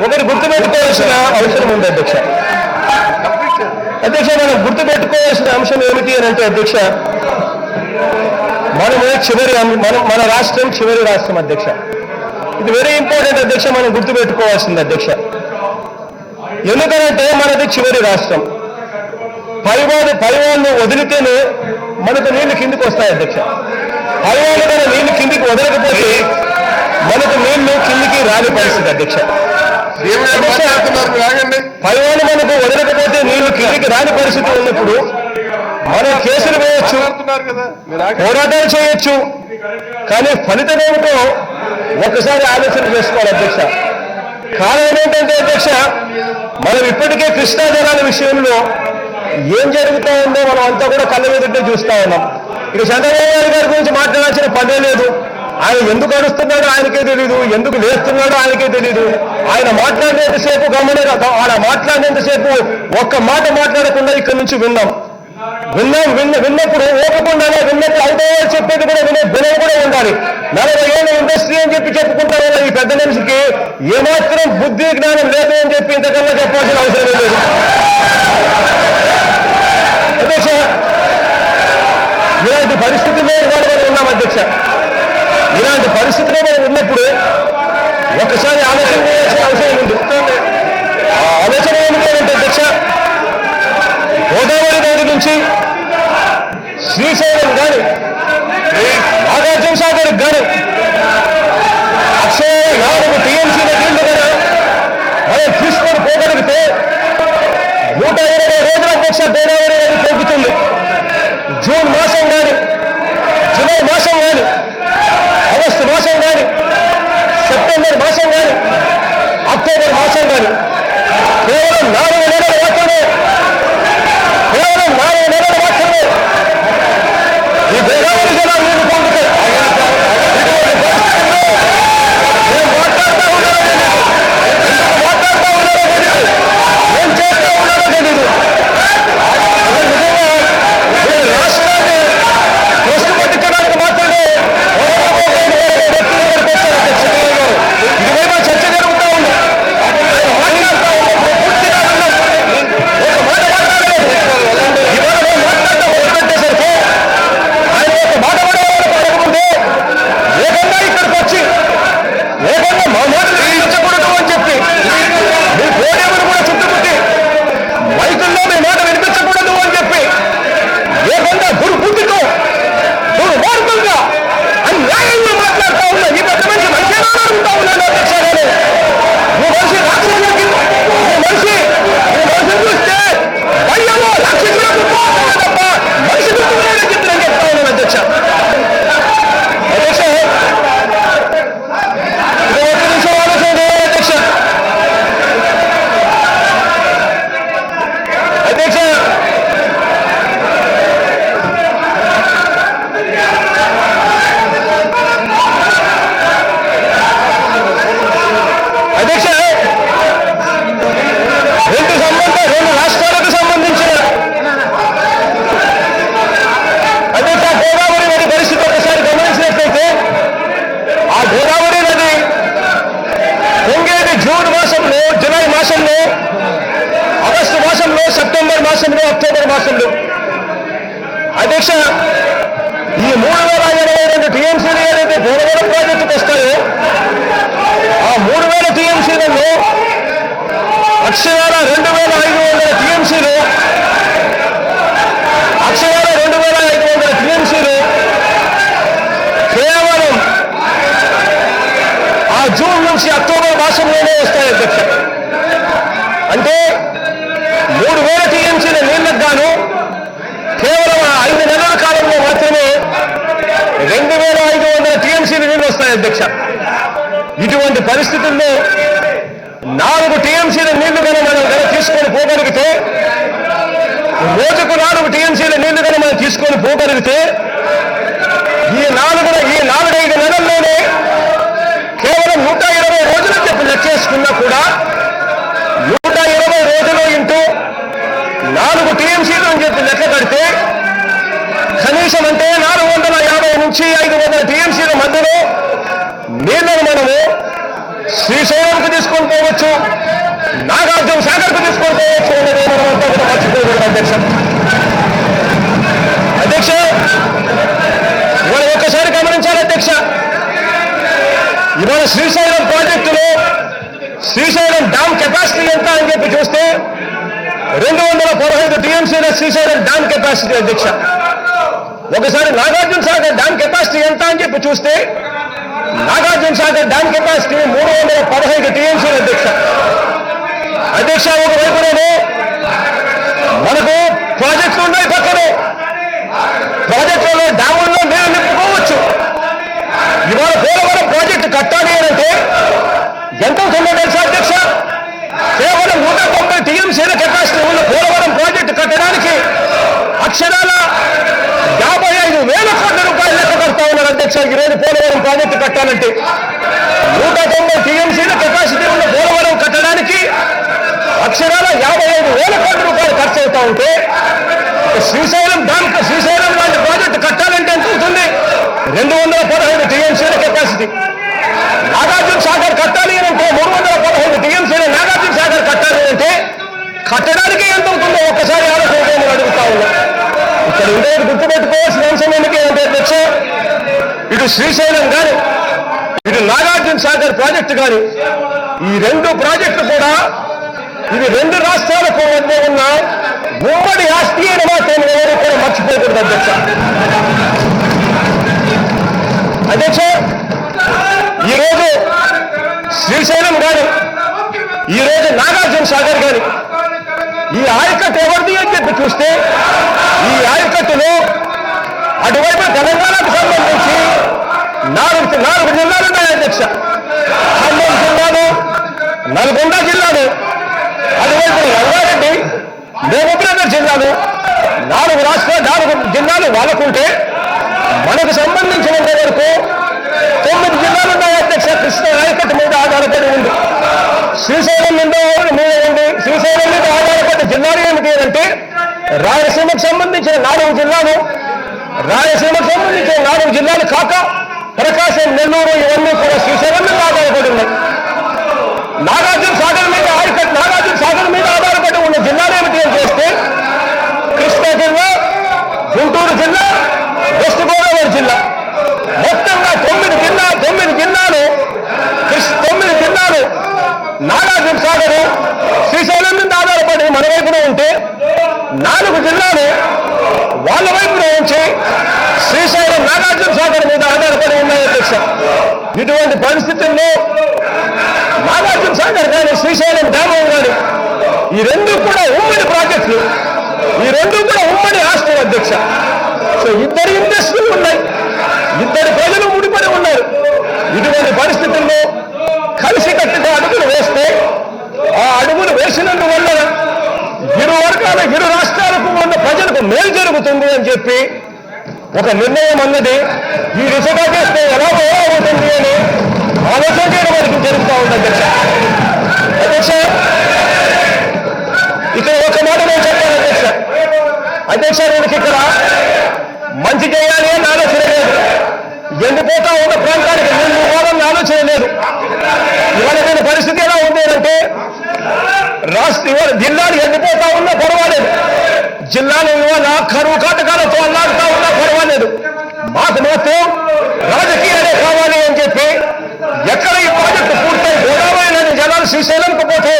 ఒకటి గుర్తుపెట్టుకోవాల్సిన అవసరం ఉంది అధ్యక్ష. అధ్యక్ష, మనం గుర్తుపెట్టుకోవాల్సిన అంశం ఏమిటి అని అంటే అధ్యక్ష, మన రాష్ట్రం చివరి రాష్ట్రం అధ్యక్ష. ఇది వెరీ ఇంపార్టెంట్ అధ్యక్ష, మనం గుర్తుపెట్టుకోవాల్సింది అధ్యక్ష. ఎందుకనంటే మనది చివరి రాష్ట్రం. పైవాళ్ళు వదిలితేనే మనకు నీళ్లు కిందికి వస్తాయి అధ్యక్ష. పైవాళ్ళు కానీ నీళ్లు కిందికి వదలకపోతే మనకు నీళ్లు కిందికి రాని పరిస్థితి అధ్యక్ష. పైవాళ్ళు మనకు వదలకపోతే నీళ్లు కిందికి రాని పరిస్థితి ఉన్నప్పుడు మనం కేసులు వేయొచ్చు, పోరాటాలు చేయొచ్చు, కానీ ఫలితం ఏమిటో ఒకసారి ఆలోచన చేసుకోవాలి అధ్యక్ష. కారణం ఏంటంటే అధ్యక్ష, మనం ఇప్పటికే కృష్ణా జలాల విషయంలో ఏం జరుగుతూ ఉందో మనం అంతా కూడా కళ్ళ ఎదుటే చూస్తా ఉన్నాం. ఇక చంద్రబాబు నాయుడు గారి గురించి మాట్లాడాల్సిన పనే లేదు. ఆయన ఎందుకు అడుస్తున్నాడో ఆయనకే తెలీదు, ఎందుకు లేస్తున్నాడో ఆయనకే తెలీదు. ఆయన మాట్లాడినంతసేపు మాట్లాడినంతసేపు ఒక్క మాట మాట్లాడకుండా ఇక్కడి నుంచి విన్నప్పుడు ఓపకుండానే విన్నప్పుడు అయితే చెప్పేది కూడా వినే గుణం కూడా ఉండాలి. 40 ఏళ్ళ ఇండస్ట్రీ అని చెప్పుకుంటా ఉన్న ఈ పెద్ద మనిషికి ఏమాత్రం బుద్ధి జ్ఞానం లేదు అని చెప్పి ఇంతకన్నా చెప్పాల్సిన అవసరం లేదు అధ్యక్ష. ఇలాంటి పరిస్థితుల్లో మనం ఉన్నాం అధ్యక్ష. ఇలాంటి పరిస్థితుల్లో మనం ఉన్నప్పుడు ఒకసారి ఆలోచన చేయాల్సిన అవసరం ఉంది. ఆలోచన ఏమిటి అంటే అధ్యక్ష, గోదావరి నది నుంచి శ్రీశైలం కానీ నాగార్జున సాగర్ కానీ అక్షయ 4 టీఎంసీల నీళ్లు కదా మనం తీసుకొని పోగలిగితే 120 రోజుల అధ్యక్ష గోదావరి నది తగ్గుతుంది. జూన్ మాసం కానీ, జూలై మాసం కానీ, ఆగస్టు మాసం కానీ, సెప్టెంబర్ మాసం కానీ, అక్టోబర్ మాసం కానీ కేవలం 4 నెలలు మాత్రమే, కేవలం 4 నెలలు మాత్రమే ఈ గోదావరి జలాలు నీళ్లు పొందుతాయి. నేను మాట్లాడుతూ ఉన్నానో తెలీదు, ఏం చేస్తూ ఉన్నానో తెలీదు. నిజంగా రాష్ట్రాన్ని దృష్టి పట్టించడానికి మాత్రమే ఇదివైపు చర్చ జరుగుతూ ఉంది. మాట్లాడుతూ ఉన్నప్పుడు పూర్తిగా విన్నాం. ఒక మాట మాట్లాడలేదు. ఇవాళ నేను మాట్లాడటం మొదలుపెట్టేసరికి ఆయన ఒక మాట పడేవాళ్ళకు అడగకుంటే ఏకంగా ఇక్కడికి వచ్చి ఏకంగా మా మాటలు వినిపించకూడదు అని చెప్పి మీ పోడేవులు కూడా చుట్టుముట్టి మైకుల్లో మీ మాట వినిపించకూడదు అని చెప్పి ఏకంగా దుర్బుద్ధితో దుర్మార్గంగా అన్యాయంగా మాట్లాడుతూ ఉన్నా ఈ పెద్ద మనిషి మంచిగా అడుగుతా ఉన్నాను అధ్యక్ష. నేను ఈ మనిషి రాక్షసులకి ఈ మనిషిని చూస్తే భయమో రాక్షసులకు తప్ప మనిషి గుర్తులేదని చెప్పి నేను చెప్తా ఉన్నాను అధ్యక్ష. అధ్యక్ష, ఇది ఒక నిమిషం ఆలోచన చేయాలి అధ్యక్ష. అధ్యక్ష, అధ్యక్ష, రెండు రాష్ట్రాలకు సంబంధించిన అధ్యక్ష గోదావరి నది పరిస్థితి ఒకసారి గమనించినట్లయితే ఆ గోదావరి నది పొంగేది జూన్ మాసంలో, జూలై మాసంలో, ఆగస్టు మాసంలో, సెప్టెంబర్ మాసంలో, అక్టోబర్ మాసంలో. అధ్యక్ష, ఈ 3022 టీఎంసీలు ఏదైతే పోలవరం ప్రాజెక్టుకు వస్తాయో ఆ 3000 టీఎంసీలలో అక్షరాల 2500 టీఎంసీలు, అక్షరాల 2500 టీఎంసీలు కేవలం ఆ జూన్ నుంచి అక్టోబర్ మాసంలోనే వస్తాయి అధ్యక్ష. అంటే 3000 టీఎంసీల నీళ్లకు గాను కేవలం 5 నెలల కాలంలో మాత్రమే 2500 టీఎంసీల నీళ్లు వస్తాయి అధ్యక్ష. ఇటువంటి పరిస్థితుల్లో 4 టీఎంసీల నీళ్లు కనుక మనం తీసుకొని పోగలిగితే, రోజుకు 4 టీఎంసీల నీళ్లు కనుక మనం తీసుకొని పోగలిగితే ఈ 4-5 నెలల్లోనే కేవలం 120 రోజులు చెప్పి లెక్కేసుకున్నా కూడా 120 రోజులు ఇంటూ 4 టీఎంసీలు అని చెప్పి లెక్క కడితే కనీసం అంటే 450 నుంచి 500 టీఎంసీల మధ్యలో నీళ్లను మనము శ్రీశైలం కు తీసుకొని పోవచ్చు, నాగార్జున సాగర్కు తీసుకొని పోవచ్చు అనేది మనమంతా కూడా మర్చిపోకూడదు అధ్యక్ష. అధ్యక్ష, ఇవాళ ఒక్కసారి గమనించాలి అధ్యక్ష, ఇవాళ శ్రీశైలం ప్రాజెక్టులో శ్రీశైలం డ్యామ్ కెపాసిటీ ఎంత అని చెప్పి చూస్తే 215 టీఎంసీల శ్రీశైలం డ్యామ్ కెపాసిటీ అధ్యక్ష. ఒకసారి నాగార్జున సాగర్ డ్యామ్ కెపాసిటీ ఎంత అని చెప్పి చూస్తే నాగార్జున సాగర్ డ్యామ్ కెపాసిటీ 315 టీఎంసీల అధ్యక్ష. అధ్యక్ష, ఒకవైపునేమో మనకు ప్రాజెక్టులు ఉన్నాయి, పక్కనే ప్రాజెక్టులలో డ్యాముల్లో నీరు నింపుకోవచ్చు. ఇవాళ పోలవరం ప్రాజెక్టు కట్టాలి అంటే ఎంత అవుతుందో తెలుసా అధ్యక్ష? కేవలం 190 టీఎంసీల కెపాసిటీ ఉన్న పోలవరం ప్రాజెక్టు కట్టడానికి అక్షరాల 55,000 కోట్ల రూపాయలు లెక్క కడతా ఉన్నారు అధ్యక్ష. ఈరోజు పోలవరం ప్రాజెక్టు కట్టాలంటే 190 టీఎంసీల కెపాసిటీ ఉన్న పోలవరం కట్టడానికి అక్షరాల 55,000 కోట్ల రూపాయలు ఖర్చు అవుతా ఉంటే శ్రీశైలం లాంటి ప్రాజెక్టు కట్టాలంటే ఎంత అవుతుంది? 215 టీఎంసీల కెపాసిటీ. నాగార్జున సాగర్ కట్టాలి అంటే 315 టీఎంసీల నాగార్జున సాగర్ కట్టాలి అంటే కట్టడానికి ఎంత అవుతుందో ఒక్కసారి ఆలోచన చేయమని అడుగుతా ఉన్నా. ఇక్కడ ఉండేది గుర్తుపెట్టుకోవాల్సిన అంశం ఏమిటి అంటే అధ్యక్ష, ఇటు శ్రీశైలం కానీ ఇటు నాగార్జున సాగర్ ప్రాజెక్టు కానీ ఈ 2 ప్రాజెక్టులు కూడా ఇవి 2 రాష్ట్రాలకు మధ్య ఉన్న ఉమ్మడి ఆస్తి అని మాత్రం ఎవరు కూడా మర్చిపోకూడదు అధ్యక్ష. అధ్యక్ష, ఈరోజు శ్రీశైలం కానీ ఈరోజు నాగార్జున సాగర్ కానీ ఈ ఆయకట్టు ఎవరిది అని చెప్పి చూస్తే ఈ ఆయకట్టులో అటువైపు తెలంగాణకు సంబంధించి 4 జిల్లాలు ఉన్నాయి అధ్యక్ష. ఖమ్మం జిల్లాను, నల్గొండ జిల్లాను, అటువైపు రంగారెడ్డి, మహబూబ్నగర్ జిల్లాను, 4 జిల్లాలు వాళ్ళకుంటే మనకు సంబంధించినంత వరకు 9 జిల్లాలు ఉన్నాయి అధ్యక్ష. కృష్ణ ఆయకట్టు మీద ఆధారపడి ఉంది. శ్రీశైలం మీద ఉంది. శ్రీశైలం మీద ఆధారపడిన జిల్లాలు ఏమిటి అంటే రాయలసీమకు సంబంధించిన 4 జిల్లాలు, రాయలసీమకు సంబంధించిన 4 జిల్లాలు కాక ప్రకాశం, నెల్లూరు ఇవన్నీ కూడా శ్రీశైలం మీద ఆధారపడి ఉన్నాయి. నాగార్జున సాగర్ మీద ఆధారపడి ఉన్న జిల్లాలు ఏమిటి అని చేస్తే కృష్ణా జిల్లా, గుంటూరు జిల్లా, వెస్ట్ గోదావరి జిల్లా, మొత్తంగా 9 జిల్లాలు నాగార్జున సాగర్ శ్రీశైలం మీద ఆధారపడి మన వైపున ఉంటే 4 జిల్లాలు వాళ్ళ వైపున ఉంచి శ్రీశైలం నాగార్జున సాగర్ మీద ఆధారపడి ఉన్నాయి అధ్యక్ష. ఇటువంటి పరిస్థితుల్లో నాగార్జున సాగర్ కానీ శ్రీశైలం డ్యామ్ కానీ ఈ 2 కూడా ఉమ్మడి ప్రాజెక్టులు, ఈ 2 కూడా ఉమ్మడి ఆస్తులు అధ్యక్ష. సో ఇద్దరు ఇండస్ట్రీలు ఉన్నాయి, ఇద్దరు ప్రజలు ముడిపడి ఉన్నారు. ఇటువంటి పరిస్థితుల్లో కలిసికట్టుగా అడుగులు వేస్తే ఆ అడుగులు వేసినందువల్ల ఇరు రాష్ట్రాలకు ఉన్న ప్రజలకు మేలు జరుగుతుంది అని చెప్పి ఒక నిర్ణయం అన్నది ఈ దిశగా చేస్తే ఎలా అవుతుంది అని ఆలోచన చేయడం వరకు జరుగుతూ ఉంది అధ్యక్ష. ఇక్కడ ఒక మాట నేను చెప్పాను అధ్యక్ష, వీళ్ళకి ఇక్కడ మంచి చేయాలి అని ఆలోచన లేదు, ఎండిపోతా ఉన్న ప్రాంతానికి ముందు పోవాలని ఆలోచన లేదు. ఇవాళ దీని పరిస్థితి ఎలా ఉంది అంటే ఇవాళ జిల్లాలు ఎండిపోతా ఉన్నా పర్వాలేదు, జిల్లాలు ఇవాళ కరువు కాటకాలతో అల్లాడుతా ఉన్నా పర్వాలేదు, మాకు మాత్రం రాజకీయాలే కావాలి అని చెప్పి ఎక్కడ ఈ ప్రాజెక్టు పూర్తయి గోదావరి నది జలాలు శ్రీశైలంకు పోతే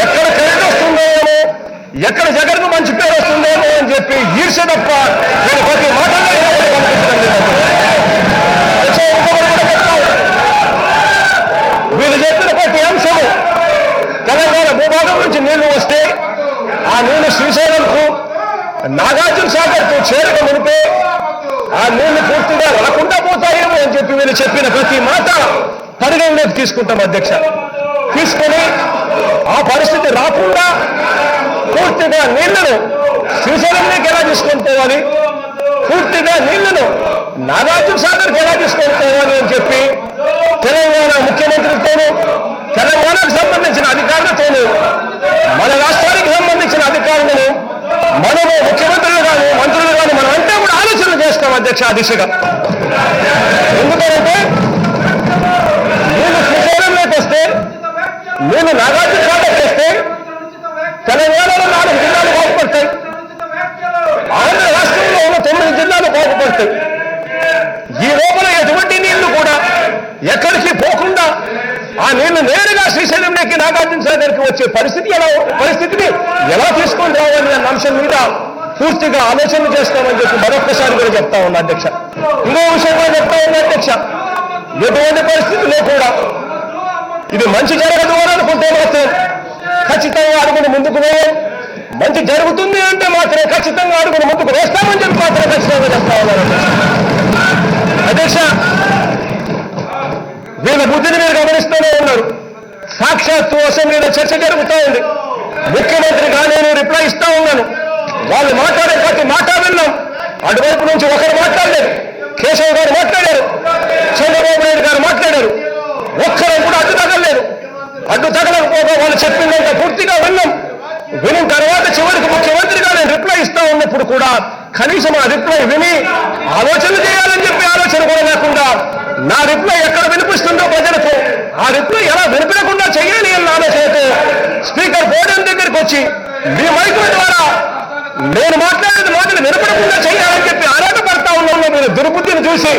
ఎక్కడ క్రెడిట్ వస్తుందేమో, ఎక్కడ జగన్కు మంచి పేరు వస్తుందేమో అని చెప్పి ఈర్ష్య తప్ప నేను ప్రతి మాటల్లో వీళ్ళు చెప్పిన ప్రతి అంశము తెలంగాణ భూభాగం నుంచి నీళ్లు వస్తే ఆ నీళ్లు శ్రీశైలంకు నాగార్జున సాగర్కు చేరక మునిపే ఆ నీళ్లు పూర్తిగా రాకుండా పోతాయేమో అని చెప్పి వీళ్ళు చెప్పిన ప్రతి మాట పరిగణలోకి తీసుకుంటాం అధ్యక్ష. తీసుకొని ఆ పరిస్థితి రాకుండా పూర్తిగా నీళ్లను శ్రీశైలంలోకి ఎలా తీసుకొని పోవాలి, పూర్తిగా నీళ్లను నాగార్జున సాగర్కి ఎలా తీసుకొని పోవాలి అని చెప్పి తెలంగాణ ముఖ్యమంత్రితోనూ తెలంగాణకు సంబంధించిన అధికారులతోనూ మన రాష్ట్రానికి సంబంధించిన అధికారులను మనము ముఖ్యమంత్రులు కానీ మంత్రులు కానీ మనం అంతా కూడా ఆలోచనలు చేస్తాం అధ్యక్ష ఆ దిశగా. ఎందుకంటే వీళ్ళు శ్రీశైలంలోకి వస్తే నేను నాగార్జున సాగర్ చేస్తే తెలంగాణలో 4 జిల్లాలు బాగుపడతాయి, ఆంధ్ర రాష్ట్రంలో ఉన్న 9 జిల్లాలు బాగుపడతాయి. ఈ లోపల ఎటువంటి నీళ్లు కూడా ఎక్కడికి పోకుండా ఆ నీళ్లు నేరుగా శ్రీశైలంలోకి నాగార్జున సాగర్కి వచ్చే పరిస్థితిని ఎలా తీసుకొని రావాలి అన్న అంశం మీద పూర్తిగా ఆలోచన చేస్తామని చెప్పి మరొక్కసారి కూడా చెప్తా ఉన్నా అధ్యక్ష. ఇంకో విషయం కూడా చెప్తా ఉన్నా అధ్యక్ష, ఎటువంటి పరిస్థితుల్లో కూడా ఇది మంచి జరగదు అని అనుకుంటే మాత్రం ఖచ్చితంగా అడుగుని ముందుకు పోయాం, మంచి జరుగుతుంది అంటే మాత్రం ఖచ్చితంగా అడుగుని ముందుకు వేస్తామని చెప్పి మాత్రం ఖచ్చితంగా చెప్తా ఉన్నారు అధ్యక్ష. వీళ్ళ బుద్ధిని మీరు గమనిస్తూనే ఉన్నారు. సాక్షాత్తు అసెంబ్లీలో చర్చ జరుగుతూ ఉంది, ముఖ్యమంత్రిగా నేను రిప్లై ఇస్తా ఉన్నాను, వాళ్ళు మాట్లాడే ప్రతి మాట విన్నాం. అటువైపు నుంచి ఒకరు మాట్లాడలేదు, కేశవ్ గారు మాట్లాడారు, చంద్రబాబు నాయుడు గారు మాట్లాడారు, ఒక్కరు కూడా అడ్డు తగలలేదు. అడ్డు తగలకపోగా వాళ్ళు చెప్పిందంటే పూర్తిగా విన్నాం. విని తర్వాత చివరికి ముఖ్యమంత్రిగా నేను రిప్లై ఇస్తా ఉన్నప్పుడు కూడా కనీసం ఆ రిప్లై విని ఆలోచన చేయాలని చెప్పి ఆలోచన కూడా లేకుండా నా రిప్లై ఎక్కడ వినిపిస్తుందో ప్రజలకు ఆ రిప్లై ఎలా వినిపించకుండా చేయాలి అన్న ఆలోచనతో స్పీకర్ పోడియం దగ్గరికి వచ్చి మీ మైకుల ద్వారా నేను మాట్లాడేది మాటలు వినపడకుండా చేయాలని చెప్పి ఆరాటపడతా ఉన్న మీరు దుర్బుద్ధిని చూసి